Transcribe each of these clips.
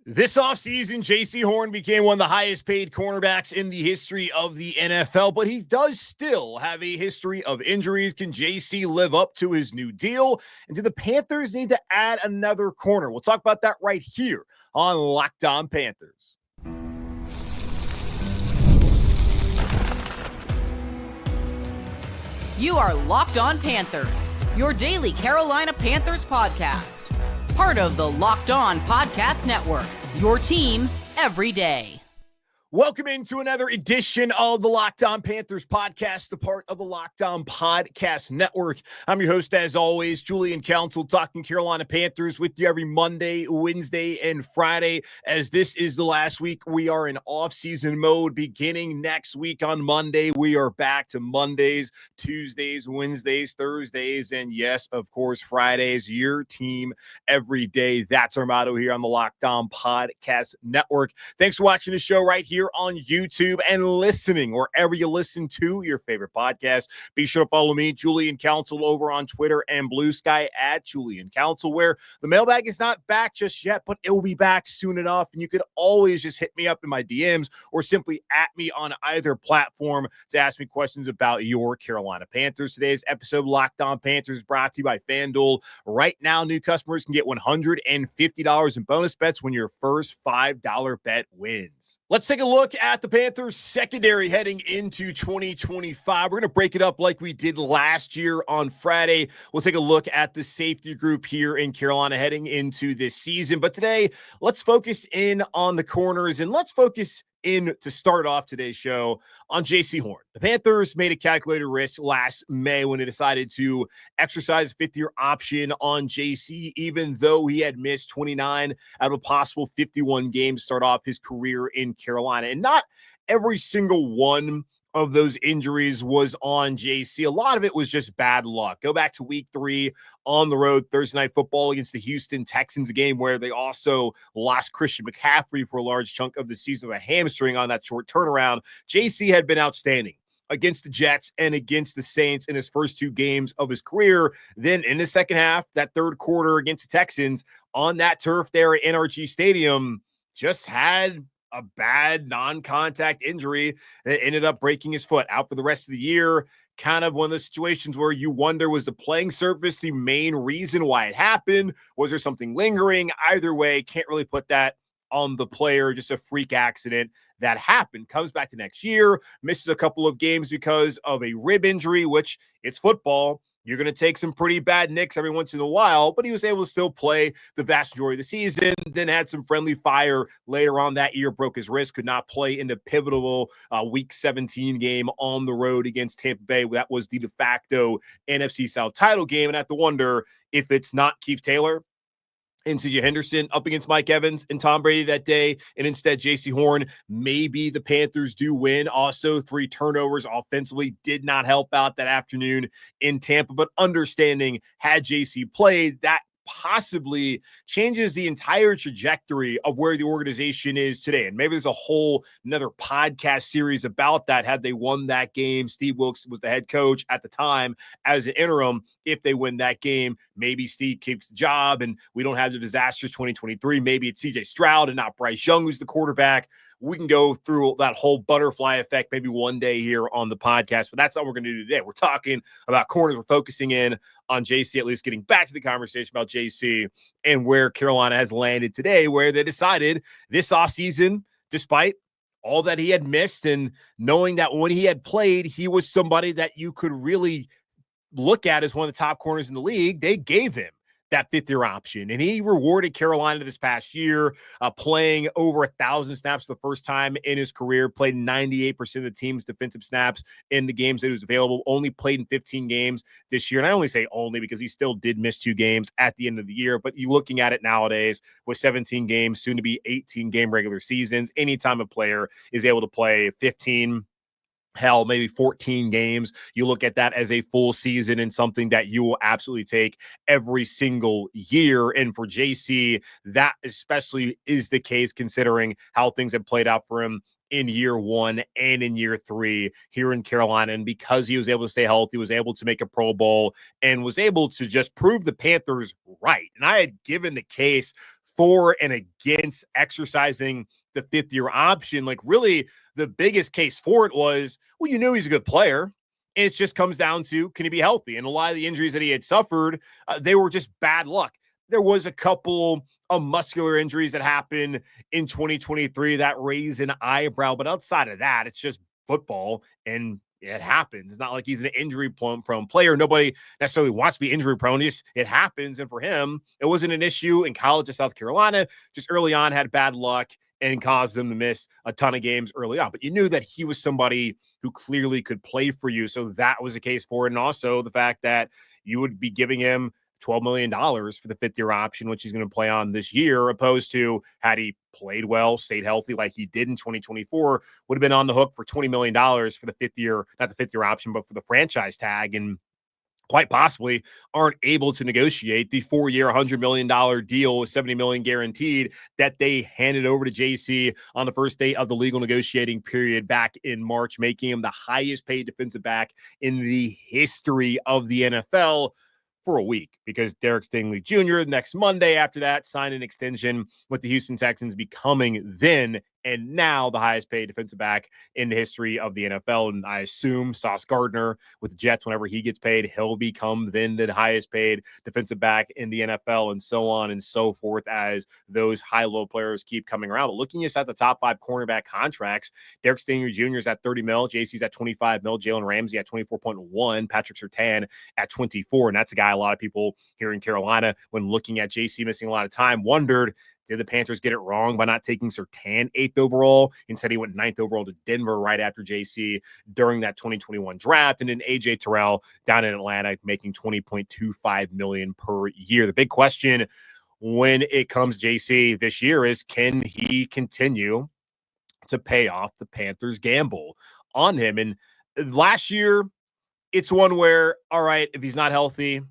This offseason, Jaycee Horn became one of the highest paid cornerbacks in the history of the NFL, but he does still have a history of injuries. Can JC live up to his new deal? And do the Panthers need to add another corner? We'll talk about that right here on Locked On Panthers. You are Locked On Panthers, your daily Carolina Panthers podcast. Part of the Locked On Podcast Network, your team every day. Welcome into another edition of the Locked On Panthers podcast, the part of the Locked On Podcast Network. I'm your host, as always, Julian Council, talking Carolina Panthers with you every Monday, Wednesday, and Friday. As this is the last week, we are in off-season mode. Beginning next week on Monday, we are back to Mondays, Tuesdays, Wednesdays, Thursdays, and yes, of course, Fridays. Your team every day. That's our motto here on the Locked On Podcast Network. Thanks for watching the show right here on YouTube and listening wherever you listen to your favorite podcast. Be sure to follow me, Julian Council, over on Twitter and Blue Sky at Julian Council, where the mailbag is not back just yet, but it will be back soon enough. And you could always just hit me up in my DMs or simply at me on either platform to ask me questions about your Carolina Panthers. Today's episode of Locked On Panthers brought to you by FanDuel. Right now, new customers can get $150 in bonus bets when your first $5 bet wins. Let's take a look at the Panthers secondary heading into 2025. We're going to break it up like we did last year on Friday. We'll take a look at the safety group here in Carolina heading into this season. But today, let's focus in on the corners, and let's focus in to start off today's show on Jaycee Horn. The Panthers made a calculated risk last May when they decided to exercise a fifth-year option on JC, even though he had missed 29 out of a possible 51 games to start off his career in Carolina. And not every single one of those injuries was on JC. A lot of it was just bad luck. Go back to week 3 on the road, Thursday Night Football against the Houston Texans, a game where they also lost Christian McCaffrey for a large chunk of the season with a hamstring on that short turnaround. JC had been outstanding against the Jets and against the Saints in his first 2 games of his career. Then in the second half, that third quarter against the Texans on that turf there at NRG Stadium, just had a bad non-contact injury that ended up breaking his foot, out for the rest of the year. Kind of one of the situations where you wonder, was the playing surface the main reason why it happened? Was there something lingering? Either way, can't really put that on the player. Just a freak accident that happened. Comes back to next year, misses a couple of games because of a rib injury, which it's football. You're going to take some pretty bad nicks every once in a while, but he was able to still play the vast majority of the season, then had some friendly fire later on that year, broke his wrist, could not play in the pivotal Week 17 game on the road against Tampa Bay. That was the de facto NFC South title game, and I have to wonder if it's not Keith Taylor and C.J. Henderson up against Mike Evans and Tom Brady that day, and instead Jaycee Horn. Maybe the Panthers do win. Also, 3 turnovers offensively did not help out that afternoon in Tampa, but understanding had JC played, that possibly changes the entire trajectory of where the organization is today. And maybe there's a whole another podcast series about that. Had they won that game, Steve Wilkes was the head coach at the time as an interim. If they win that game, maybe Steve keeps the job and we don't have the disastrous 2023. Maybe it's CJ Stroud and not Bryce Young who's the quarterback. We can go through that whole butterfly effect maybe one day here on the podcast, but that's not what we're going to do today. We're talking about corners. We're focusing in on JC, at least getting back to the conversation about JC and where Carolina has landed today, where they decided this offseason, despite all that he had missed and knowing that when he had played, he was somebody that you could really look at as one of the top corners in the league, they gave him that fifth-year option. And he rewarded Carolina this past year, playing over 1,000 snaps for the first time in his career, played 98% of the team's defensive snaps in the games that he was available, only played in 15 games this year. And I only say only because he still did miss 2 games at the end of the year. But you looking at it nowadays with 17 games, soon to be 18 game regular seasons, anytime a player is able to play 15, hell, maybe 14 games, you look at that as a full season and something that you will absolutely take every single year. And for JC, that especially is the case considering how things have played out for him in year 1 and in year 3 here in Carolina. And because he was able to stay healthy, was able to make a Pro Bowl and was able to just prove the Panthers right. And I had given the case for and against exercising the fifth-year option. Like, really, the biggest case for it was, well, you knew he's a good player. And it just comes down to, can he be healthy? And a lot of the injuries that he had suffered, they were just bad luck. There was a couple of muscular injuries that happened in 2023 that raised an eyebrow. But outside of that, it's just football, and it happens. It's not like he's an injury-prone player. Nobody necessarily wants to be injury-prone. It happens. And for him, it wasn't an issue in college at South Carolina. Just early on, had bad luck and caused them to miss a ton of games early on. But you knew that he was somebody who clearly could play for you. So that was a case for it. And also the fact that you would be giving him $12 million for the fifth-year option, which he's going to play on this year, opposed to, had he played well, stayed healthy like he did in 2024, would have been on the hook for $20 million for the fifth year, not the fifth-year option, but for the franchise tag. And quite possibly aren't able to negotiate the 4-year, $100 million deal with $70 million guaranteed that they handed over to Jaycee on the first day of the legal negotiating period back in March, making him the highest paid defensive back in the history of the NFL for a week, because Derek Stingley Jr. next Monday after that signed an extension with the Houston Texans, becoming then and now the highest paid defensive back in the history of the NFL. And I assume Sauce Gardner with the Jets, whenever he gets paid, he'll become then the highest paid defensive back in the NFL, and so on and so forth as those high-low players keep coming around. But looking just at the top 5 cornerback contracts, Derek Stingley Jr. is at $30 million, Jaycee's at $25 million, Jalen Ramsey at $24.1, Patrick Surtain at $24. And that's a guy a lot of people here in Carolina, when looking at Jaycee missing a lot of time, wondered, did the Panthers get it wrong by not taking Surtain 8th overall? Instead, he went 9th overall to Denver right after Jaycee during that 2021 draft. And then AJ Terrell down in Atlanta making $20.25 million per year. The big question when it comes to Jaycee this year is, can he continue to pay off the Panthers' gamble on him? And last year, it's one where, all right, if he's not healthy,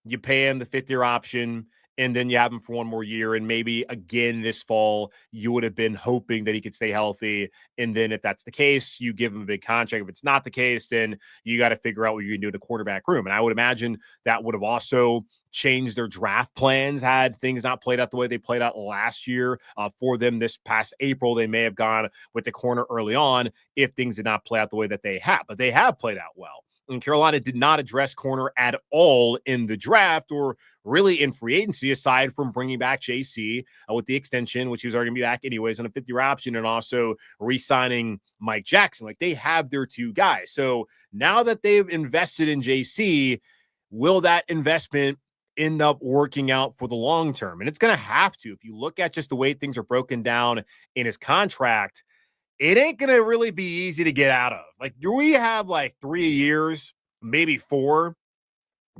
you pay him the 5th-year option, and then you have him for one more year. And maybe again this fall, you would have been hoping that he could stay healthy. And then if that's the case, you give him a big contract. If it's not the case, then you got to figure out what you're going to do in the quarterback room. And I would imagine that would have also changed their draft plans had things not played out the way they played out last year for them this past April. They may have gone with the corner early on if things did not play out the way that they have. But they have played out well. And Carolina did not address corner at all in the draft, or really in free agency, aside from bringing back Jaycee with the extension, which he was already going to be back anyways on a 5th-year option, and also re-signing Mike Jackson. Like, they have their 2 guys. So now that they've invested in Jaycee, will that investment end up working out for the long term? And it's going to have to. If you look at just the way things are broken down in his contract, it ain't going to really be easy to get out of. Like, we have like 3 years, maybe 4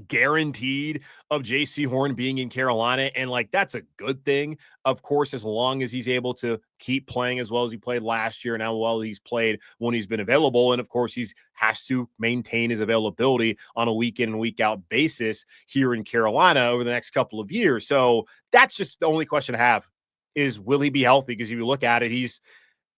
guaranteed of Jaycee Horn being in Carolina. And like, that's a good thing, of course, as long as he's able to keep playing as well as he played last year and how well he's played when he's been available. And of course, he has to maintain his availability on a week in and week out basis here in Carolina over the next couple of years. So that's just the only question I have, is will he be healthy? Because if you look at it, he's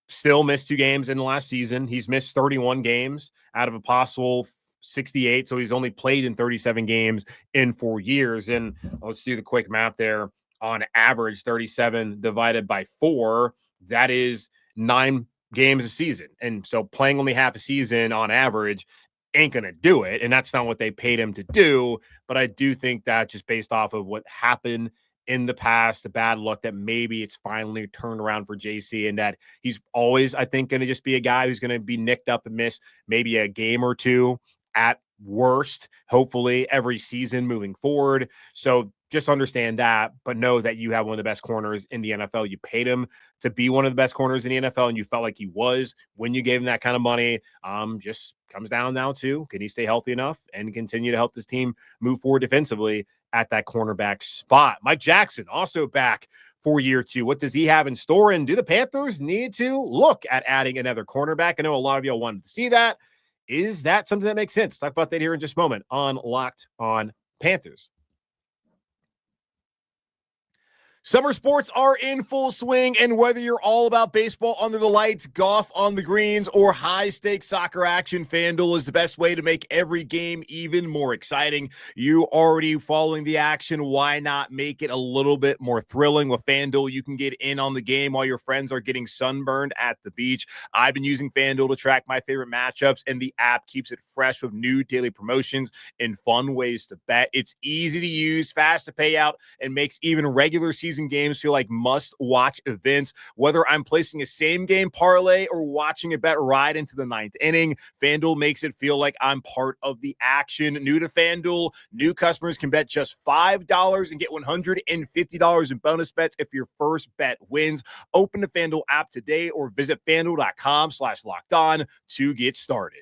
still missed 2 games in the last season. He's missed 31 games out of a possible 68. So he's only played in 37 games in 4 years. And let's do the quick math there. On average, 37 divided by 4, that is 9 games a season. And so playing only half a season on average ain't going to do it. And that's not what they paid him to do. But I do think that just based off of what happened in the past, the bad luck, that maybe it's finally turned around for Jaycee, and that he's always, I think, going to just be a guy who's going to be nicked up and miss maybe a game or 2 at worst, hopefully every season moving forward. So just understand that, but know that you have one of the best corners in the NFL. You paid him to be one of the best corners in the NFL, and you felt like he was when you gave him that kind of money. Just comes down now to, can he stay healthy enough and continue to help this team move forward defensively at that cornerback spot? Mike Jackson also back for year 2. What does he have in store? And do the Panthers need to look at adding another cornerback? I know a lot of y'all wanted to see that. Is that something that makes sense? Talk about that here in just a moment on Locked On Panthers. Summer sports are in full swing, and whether you're all about baseball under the lights, golf on the greens, or high-stakes soccer action, FanDuel is the best way to make every game even more exciting. You already following the action. Why not make it a little bit more thrilling? With FanDuel, you can get in on the game while your friends are getting sunburned at the beach. I've been using FanDuel to track my favorite matchups, and the app keeps it fresh with new daily promotions and fun ways to bet. It's easy to use, fast to pay out, and makes even regular season games feel like must-watch events. Whether I'm placing a same-game parlay or watching a bet right into the ninth inning, FanDuel makes it feel like I'm part of the action. New to FanDuel, new customers can bet just $5 and get $150 in bonus bets if your first bet wins. Open the FanDuel app today or visit FanDuel.com/lockedon to get started.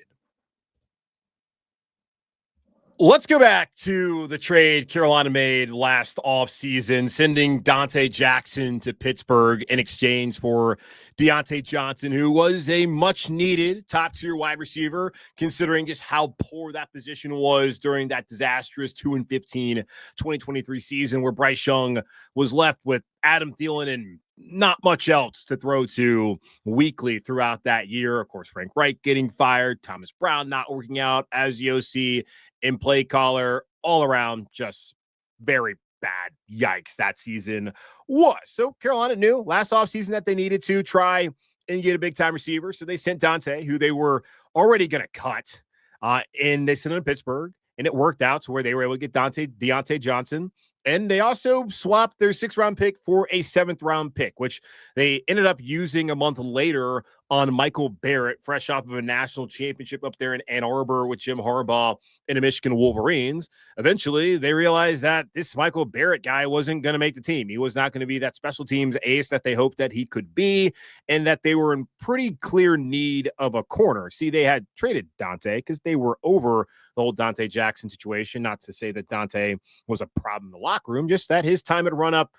Let's go back to the trade Carolina made last offseason, sending Dante Jackson to Pittsburgh in exchange for Deontay Johnson, who was a much-needed top-tier wide receiver, considering just how poor that position was during that disastrous 2-15 2023 season where Bryce Young was left with Adam Thielen and not much else to throw to weekly throughout that year. Of course, Frank Reich getting fired, Thomas Brown not working out as the OC and play caller, all around just very bad. Yikes, that season was. So Carolina knew last offseason that they needed to try and get a big-time receiver. So they sent Dante, who they were already going to cut, and they sent him to Pittsburgh, and it worked out to where they were able to get Deontay Johnson. And they also swapped their 6th-round pick for a 7th-round pick, which they ended up using a month later on Michael Barrett, fresh off of a national championship up there in Ann Arbor with Jim Harbaugh and the Michigan Wolverines. Eventually, they realized that this Michael Barrett guy wasn't going to make the team. He was not going to be that special teams ace that they hoped that he could be, and that they were in pretty clear need of a corner. See, they had traded Dante because they were over the whole Dante Jackson situation. Not to say that Dante was a problem in the locker room, just that his time had run up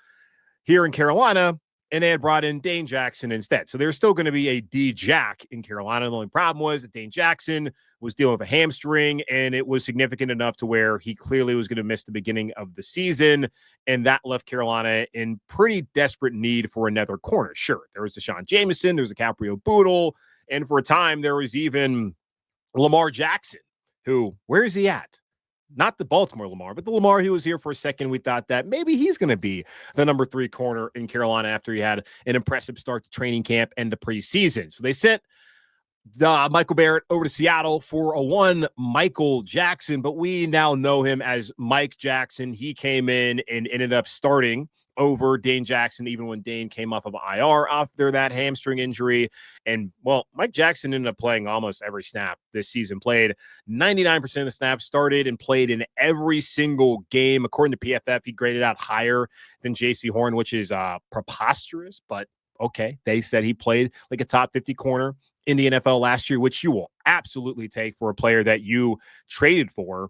here in Carolina, and they had brought in Dane Jackson instead. So there's still going to be a D-Jack in Carolina. The only problem was that Dane Jackson was dealing with a hamstring, and it was significant enough to where he clearly was going to miss the beginning of the season, and that left Carolina in pretty desperate need for another corner. Sure, there was Deshaun Jameson, there was a Caprio Boodle, and for a time there was even Lamar Jackson, who, where is he at? Not the Baltimore Lamar, but the Lamar who was here for a second. We thought that maybe he's going to be the number 3 corner in Carolina after he had an impressive start to training camp and the preseason. So they sent Michael Barrett over to Seattle for a one Michael Jackson, but we now know him as Mike Jackson. He came in and ended up starting over Dane Jackson, even when Dane came off of IR after that hamstring injury. And, well, Mike Jackson ended up playing almost every snap this season, played 99% of the snaps, started and played in every single game. According to PFF, he graded out higher than Jaycee Horn, which is preposterous, but okay. They said he played like a top 50 corner in the NFL last year, which you will absolutely take for a player that you traded for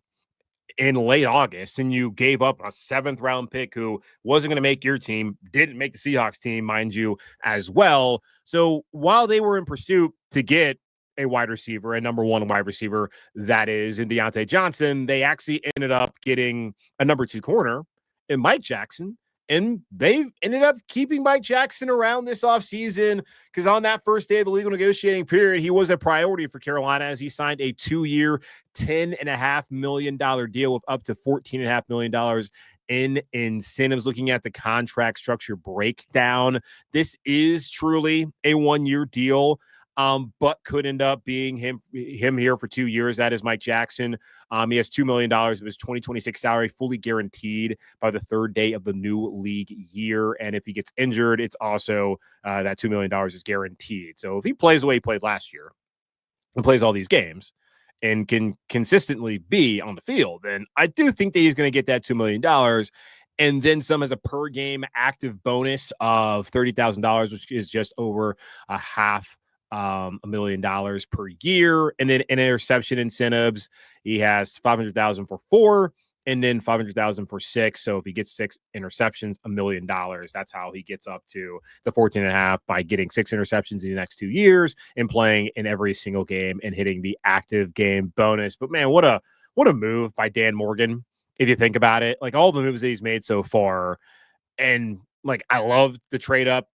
in late August, and you gave up a 7th-round pick who wasn't going to make your team, didn't make the Seahawks team, mind you, as well. So while they were in pursuit to get a wide receiver, a number 1 wide receiver, that is in Deontay Johnson, they actually ended up getting a number 2 corner in Mike Jackson. And they ended up keeping Mike Jackson around this offseason because on that first day of the legal negotiating period, he was a priority for Carolina as he signed a 2-year, $10.5 million deal with up to $14.5 million in incentives. Looking at the contract structure breakdown, this is truly a 1-year deal. But could end up being him here for 2 years. That is Mike Jackson. He has $2 million of his 2026 salary fully guaranteed by the 3rd day of the new league year. And if he gets injured, it's also that $2 million is guaranteed. So if he plays the way he played last year and plays all these games and can consistently be on the field, then I do think that he's going to get that $2 million. And then some as a per game active bonus of $30,000, which is just over $500,000 per year. And then in interception incentives, he has $500,000 for 4 and then $500,000 for 6. So if he gets 6 interceptions, $1 million. That's how he gets up to the 14.5 by getting 6 interceptions in the next 2 years and playing in every single game and hitting the active game bonus. But man, what a move by Dan Morgan. If you think about it, like all the moves that he's made so far, and Like, I love the trade up,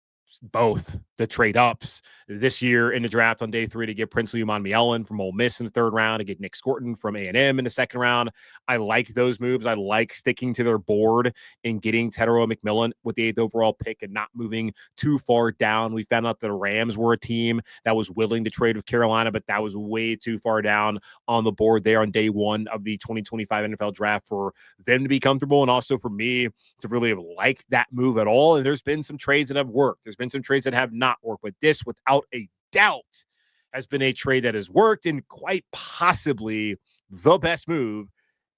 both the trade ups this year in the draft on day 3 to get Princely Umanmielen from Ole Miss in the 3rd round, to get Nick Scorton from A&M in the 2nd round. I like those moves. I like sticking to their board and getting Tetero McMillan with the 8th overall pick and not moving too far down. We found out the Rams were a team that was willing to trade with Carolina, but that was way too far down on the board there on day 1 of the 2025 NFL draft for them to be comfortable, and also for me to really have liked that move at all. And there's been some trades that have worked. There's been some trades that have not worked, but this, without a doubt, has been a trade that has worked, and quite possibly the best move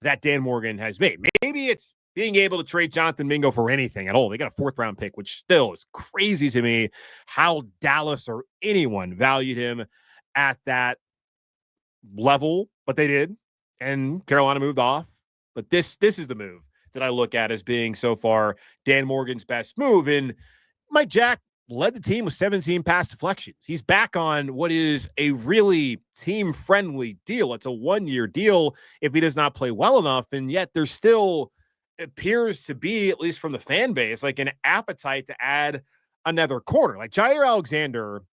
that Dan Morgan has made. Maybe it's being able to trade Jonathan Mingo for anything at all. They got a 4th round pick, which still is crazy to me how Dallas or anyone valued him at that level, but they did, and Carolina moved off. But this is the move that I look at as being so far Dan Morgan's best move. And Mike Jack led the team with 17 pass deflections. He's back on what is a really team-friendly deal. It's a 1-year deal if he does not play well enough, and yet there still appears to be, at least from the fan base, like an appetite to add another corner. Like Jair Alexander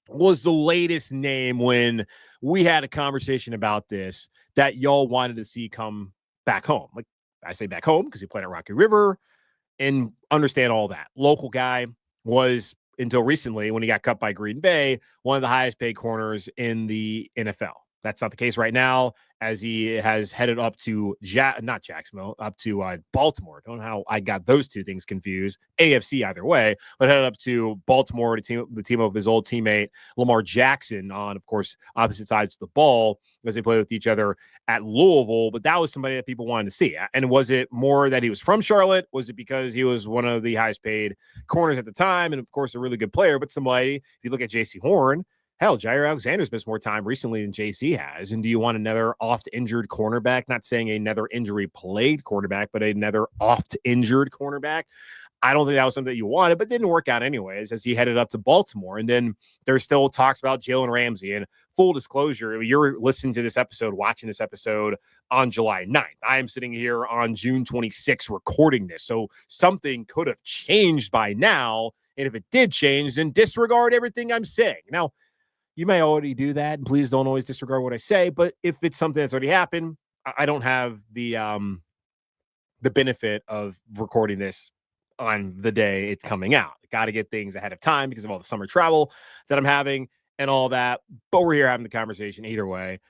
was the latest name when we had a conversation about this that y'all wanted to see come back home. Like, I say back home because he played at Rocky River and understand all that. Local guy, was, until recently when he got cut by Green Bay, one of the highest paid corners in the NFL. That's not the case right now, as he has headed up to not Jacksonville, up to Baltimore. Don't know how I got those two things confused. AFC either way, but headed up to Baltimore to the team of his old teammate Lamar Jackson on, of course, opposite sides of the ball as they play with each other at Louisville. But that was somebody that people wanted to see. And was it more that he was from Charlotte? Was it because he was one of the highest paid corners at the time, and of course a really good player? But somebody, if you look at Jaycee Horn, hell, Jair Alexander's missed more time recently than JC has. And do you want another oft-injured cornerback? Not saying another injury-plagued quarterback, but another oft-injured cornerback. I don't think that was something that you wanted, but didn't work out anyways as he headed up to Baltimore. And then there's still talks about Jalen Ramsey. And full disclosure, you're listening to this episode, watching this episode on July 9th. I am sitting here on June 26th recording this. So something could have changed by now. And if it did change, then disregard everything I'm saying. Now, you may already do that, and please don't always disregard what I say. But if it's something that's already happened, I don't have the benefit of recording this on the day it's coming out. Got to get things ahead of time because of all the summer travel that I'm having and all that. But we're here having the conversation either way,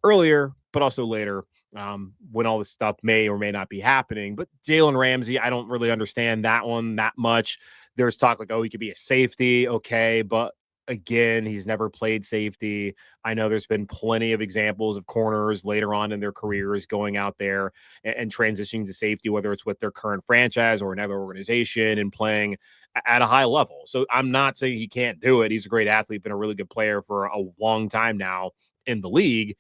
earlier, but also later, when all this stuff may or may not be happening. But Jalen Ramsey, I don't really understand that one that much. There's talk like, oh, he could be a safety. Okay, but again, he's never played safety. I know there's been plenty of examples of corners later on in their careers going out there and transitioning to safety, whether it's with their current franchise or another organization, and playing at a high level. So I'm not saying he can't do it. He's a great athlete, been a really good player for a long time now in the league.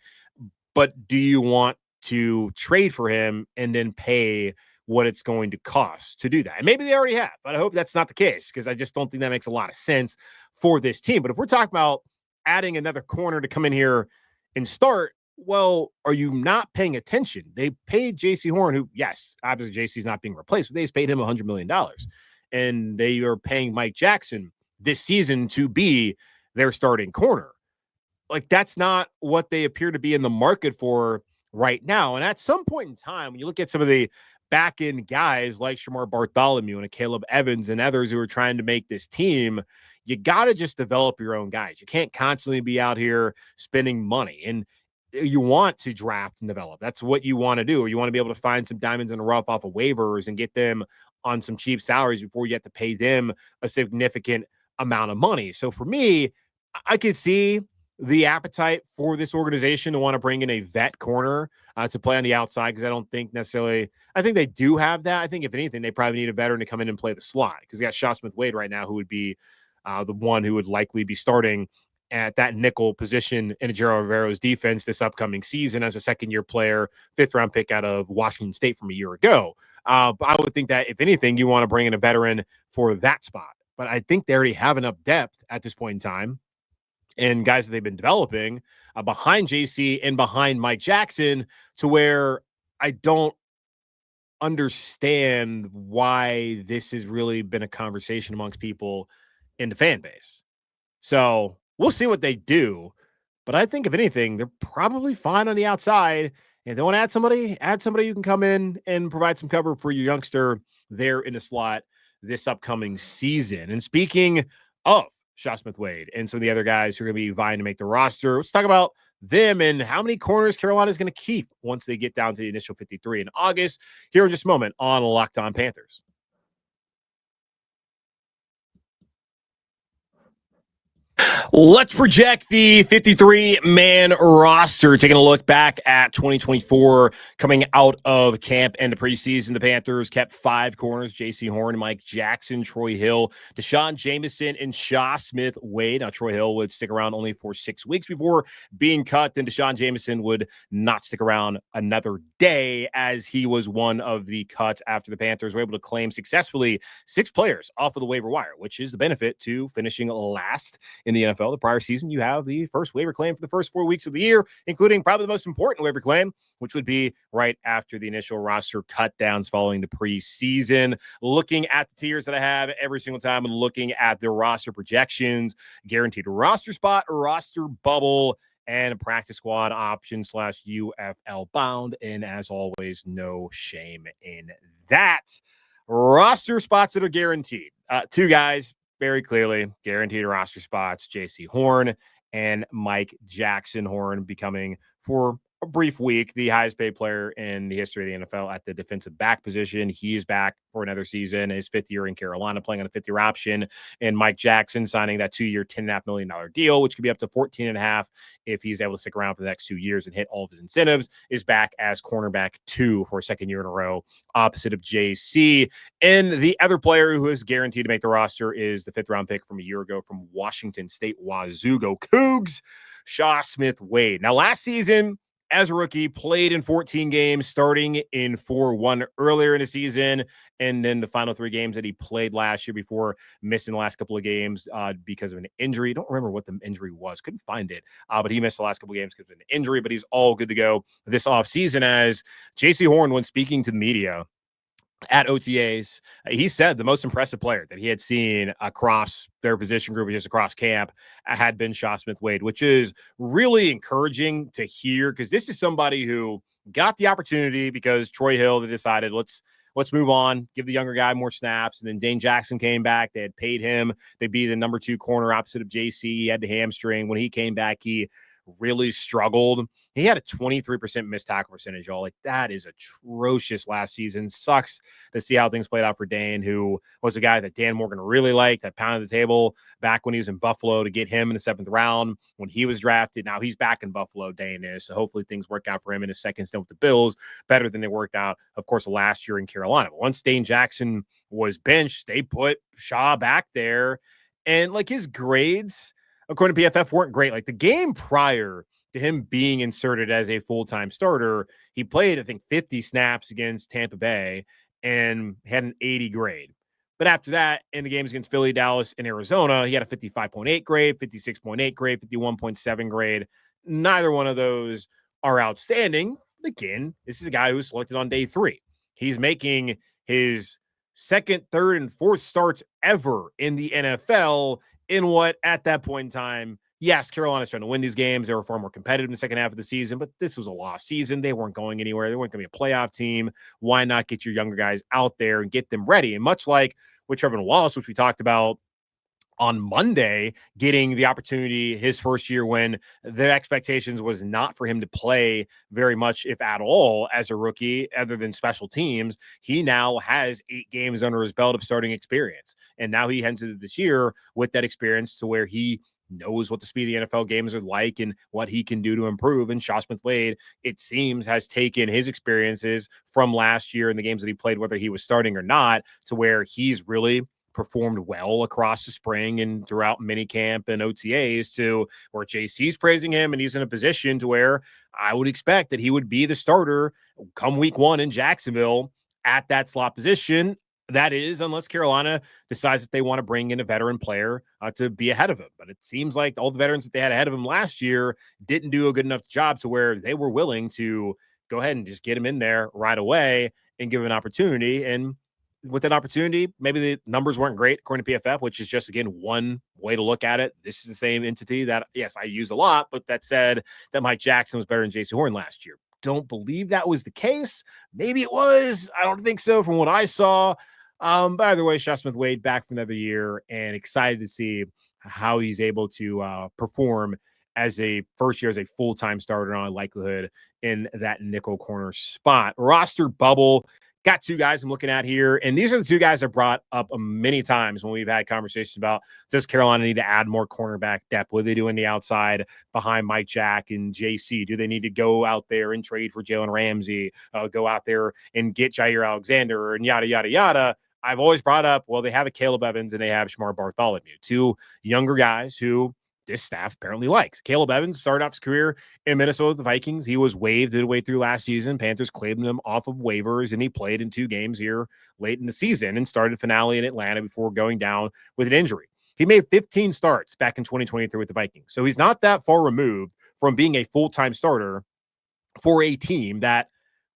But do you want to trade for him and then pay what it's going to cost to do that? And maybe they already have, but I hope that's not the case, because I just don't think that makes a lot of sense for this team. But if we're talking about adding another corner to come in here and start, well, are you not paying attention? They paid Jaycee Horn, who, yes, obviously JC's not being replaced, but they just paid him $100 million. And they are paying Mike Jackson this season to be their starting corner. Like, that's not what they appear to be in the market for right now. And at some point in time, when you look at some of the back end guys like Shamar Bartholomew and Caleb Evans and others who are trying to make this team, you got to just develop your own guys. You can't constantly be out here spending money, and you want to draft and develop. That's what you want to do. Or you want to be able to find some diamonds in the rough off of waivers and get them on some cheap salaries before you have to pay them a significant amount of money. So for me, I could see the appetite for this organization to want to bring in a vet corner to play on the outside, because I don't think necessarily, I think they do have that. I think if anything, they probably need a veteran to come in and play the slot, because they got Chau Smith-Wade right now, who would be the one who would likely be starting at that nickel position in Gerald Rivero's defense this upcoming season as a second-year player, 5th-round pick out of Washington State from a year ago. But I would think that, if anything, you want to bring in a veteran for that spot. But I think they already have enough depth at this point in time, and guys that they've been developing behind JC and behind Mike Jackson, to where I don't understand why this has really been a conversation amongst people in the fan base. So we'll see what they do. But I think if anything, they're probably fine on the outside. If they want to add somebody who can come in and provide some cover for your youngster there in the slot this upcoming season. And speaking of Chau Smith-Wade and some of the other guys who are going to be vying to make the roster, let's talk about them and how many corners Carolina is going to keep once they get down to the initial 53 in August. Here in just a moment on Locked On Panthers. Let's project the 53-man roster. Taking a look back at 2024, coming out of camp and the preseason, the Panthers kept 5 corners: Jaycee Horn, Mike Jackson, Troy Hill, Deshaun Jameson, and Chau Smith-Wade. Now, Troy Hill would stick around only for 6 weeks before being cut. Then Deshaun Jameson would not stick around another day, as he was one of the cuts after the Panthers were able to claim successfully 6 players off of the waiver wire, which is the benefit to finishing last in the NFL. The prior season, you have the first waiver claim for the first 4 weeks of the year, including probably the most important waiver claim, which would be right after the initial roster cut downs following the preseason. Looking at the tiers that I have every single time and looking at the roster projections, guaranteed roster spot, roster bubble, and practice squad option / UFL bound. And as always, no shame in that. Roster spots that are guaranteed. 2 guys, very clearly guaranteed roster spots: Jaycee Horn and Mike Jackson. Horn becoming, for a brief week, the highest paid player in the history of the NFL at the defensive back position. He is back for another season, his 5th year in Carolina, playing on a 5th-year option. And Mike Jackson signing that 2-year, $10.5 million deal, which could be up to $14.5 million if he's able to stick around for the next 2 years and hit all of his incentives, is back as cornerback 2 for a 2nd year in a row, opposite of JC. And the other player who is guaranteed to make the roster is the 5th-round pick from a year ago from Washington State, Wazoo Cougs, Chau Smith-Wade. Now, last season, as a rookie, played in 14 games, starting in 4-1 earlier in the season, and then the final 3 games that he played last year before missing the last couple of games because of an injury. Don't remember what the injury was. Couldn't find it, but he missed the last couple of games because of an injury, but he's all good to go this offseason. As Jaycee Horn, when speaking to the media at OTAs, he said the most impressive player that he had seen across their position group, just across camp, had been Chau Smith-Wade, which is really encouraging to hear, because this is somebody who got the opportunity because Troy Hill, they decided, let's move on, give the younger guy more snaps. And then Dane Jackson came back. They had paid him to be the number 2 corner opposite of JC. He had the hamstring. When he came back, he really struggled. He had a 23% missed tackle percentage, y'all. Like, that is atrocious last season. Sucks to see how things played out for Dane, who was a guy that Dan Morgan really liked, that pounded the table back when he was in Buffalo to get him in the 7th round when he was drafted. Now he's back in Buffalo, Dane is. So hopefully things work out for him in his 2nd stint with the Bills better than they worked out, of course, last year in Carolina. But once Dane Jackson was benched, they put Chau back there. And like, his grades, according to PFF, weren't great. Like, the game prior to him being inserted as a full-time starter, he played, I think, 50 snaps against Tampa Bay and had an 80 grade. But after that, in the games against Philly, Dallas, and Arizona, he had a 55.8 grade, 56.8 grade, 51.7 grade. Neither one of those are outstanding. But again, this is a guy who was selected on day 3. He's making his 2nd, 3rd, and 4th starts ever in the NFL, in what, at that point in time, yes, Carolina's trying to win these games. They were far more competitive in the second half of the season, but this was a lost season. They weren't going anywhere. They weren't going to be a playoff team. Why not get your younger guys out there and get them ready? And much like with Trevor Wallace, which we talked about on Monday, getting the opportunity his first year when the expectations was not for him to play very much, if at all, as a rookie, other than special teams. He now has 8 games under his belt of starting experience. And now he heads into this year with that experience to where he knows what the speed of the NFL games are like and what he can do to improve. And Chau Smith-Wade, it seems, has taken his experiences from last year in the games that he played, whether he was starting or not, to where he's really performed well across the spring and throughout minicamp and OTAs, to where JC's praising him, and he's in a position to where I would expect that he would be the starter come week 1 in Jacksonville at that slot position. That is, unless Carolina decides that they want to bring in a veteran player to be ahead of him. But it seems like all the veterans that they had ahead of him last year didn't do a good enough job to where they were willing to go ahead and just get him in there right away. and give him an opportunity. And with that opportunity, maybe the numbers weren't great according to PFF, which is just, again, one way to look at it. This is the same entity that, yes, I use a lot, but that said that Mike Jackson was better than Jaycee Horn last year. Don't believe that was the case. Maybe it was. I don't think so from what I saw. But either way, Chau Smith-Wade back for another year, and excited to see how he's able to perform as a first year as a full-time starter on likelihood in that nickel corner spot. Roster bubble. Got two guys I'm looking at here, and these are the two guys I brought up many times when we've had conversations about, does Carolina need to add more cornerback depth? What do they do in the outside behind Mike Jack and JC? Do they need to go out there and trade for Jalen Ramsey, go out there and get Jair Alexander and yada, yada, yada? I've always brought up, well, they have a Caleb Evans and they have Shamar Bartholomew, two younger guys who this staff apparently likes. Caleb Evans started off his career in Minnesota with the Vikings. He was waived midway through last season. Panthers claimed him off of waivers, and he played in 2 games here late in the season and started finale in Atlanta before going down with an injury. He made 15 starts back in 2023 with the Vikings. So he's not that far removed from being a full-time starter for a team that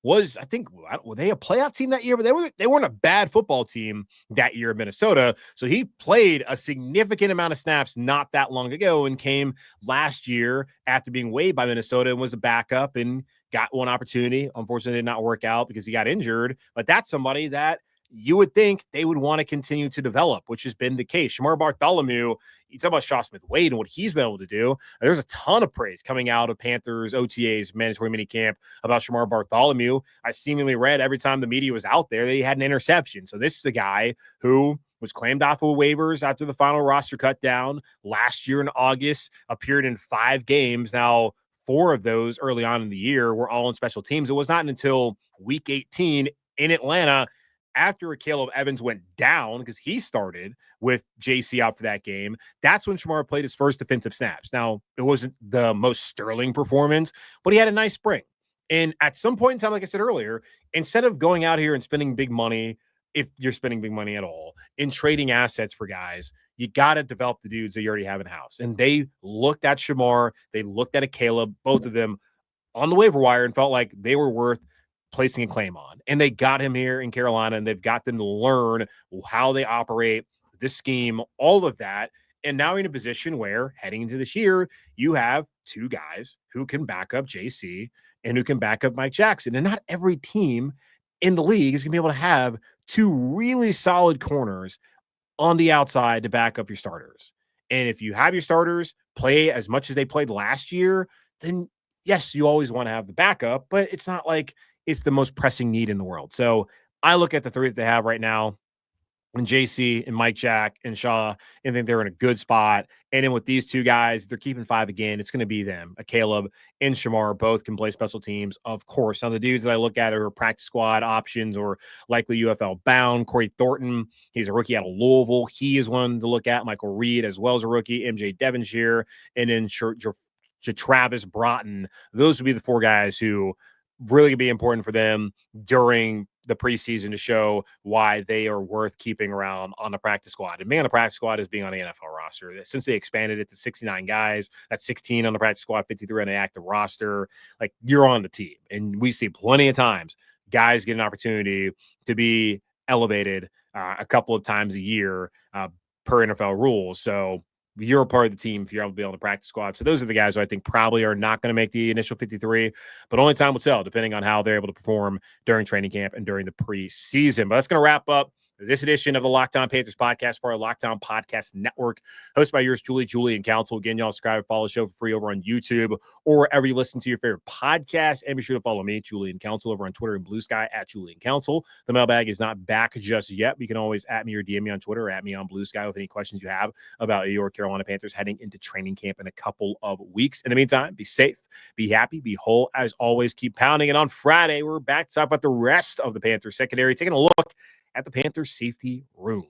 was, I think, were they a playoff team that year? But they weren't a bad football team that year in Minnesota. So he played a significant amount of snaps not that long ago and came last year after being waived by Minnesota and was a backup and got one opportunity. Unfortunately, it did not work out because he got injured. But that's somebody that you would think they would want to continue to develop, which has been the case. Shamar Bartholomew, you talk about Chau Smith-Wade and what he's been able to do. There's a ton of praise coming out of Panthers OTA's mandatory minicamp about Shamar Bartholomew. I seemingly read every time the media was out there that he had an interception. So this is a guy who was claimed off of waivers after the final roster cut down last year in August, appeared in 5 games. Now, 4 of those early on in the year were all in special teams. It was not until week 18 in Atlanta, after Caleb Evans went down because he started with JC out for that game, that's when Shamar played his first defensive snaps. Now, it wasn't the most sterling performance, but he had a nice spring. And at some point in time, like I said earlier, instead of going out here and spending big money, if you're spending big money at all, in trading assets for guys, you got to develop the dudes that you already have in-house. And they looked at Shamar, they looked at a Caleb, both of them on the waiver wire, and felt like they were worth placing a claim on. And they got him here in Carolina, and they've got them to learn how they operate, this scheme, all of that. And now you're in a position where heading into this year, you have 2 guys who can back up JC and who can back up Mike Jackson. And not every team in the league is going to be able to have 2 really solid corners on the outside to back up your starters. And if you have your starters play as much as they played last year, then yes, you always want to have the backup, but it's not like it's the most pressing need in the world. So I look at the 3 that they have right now, and JC and Mike Jack and Shaw, and think they're in a good spot. And then with these 2 guys, they're keeping 5 again. It's going to be them. A Caleb and Shamar both can play special teams, of course. Now, the dudes that I look at are practice squad options or likely UFL bound. Corey Thornton, he's a rookie out of Louisville. He is one to look at. Michael Reed, as well as a rookie. MJ Devonshire, and then Travis Broughton. Those would be the 4 guys who really be important for them during the preseason to show why they are worth keeping around on the practice squad. And being on the practice squad is being on the NFL roster. Since they expanded it to 69 guys, that's 16 on the practice squad, 53 on the active roster. Like, you're on the team. And we see plenty of times guys get an opportunity to be elevated a couple of times a year per NFL rules. So you're a part of the team if you're able to be on the practice squad. So those are the guys who I think probably are not going to make the initial 53, but only time will tell depending on how they're able to perform during training camp and during the preseason. But that's going to wrap up this edition of the Locked On Panthers podcast, part of Locked On Podcast Network, hosted by yours truly, Julian Council. Again, y'all subscribe and follow the show for free over on YouTube or wherever you listen to your favorite podcast. And be sure to follow me, Julian Council, over on Twitter and Blue Sky at Julian Council. The mailbag is not back just yet. You can always at me or DM me on Twitter or at me on Blue Sky with any questions you have about your Carolina Panthers heading into training camp in a couple of weeks. In the meantime, be safe, be happy, be whole. As always, keep pounding. And on Friday, we're back to talk about the rest of the Panthers secondary, taking a look at the Panthers safety room.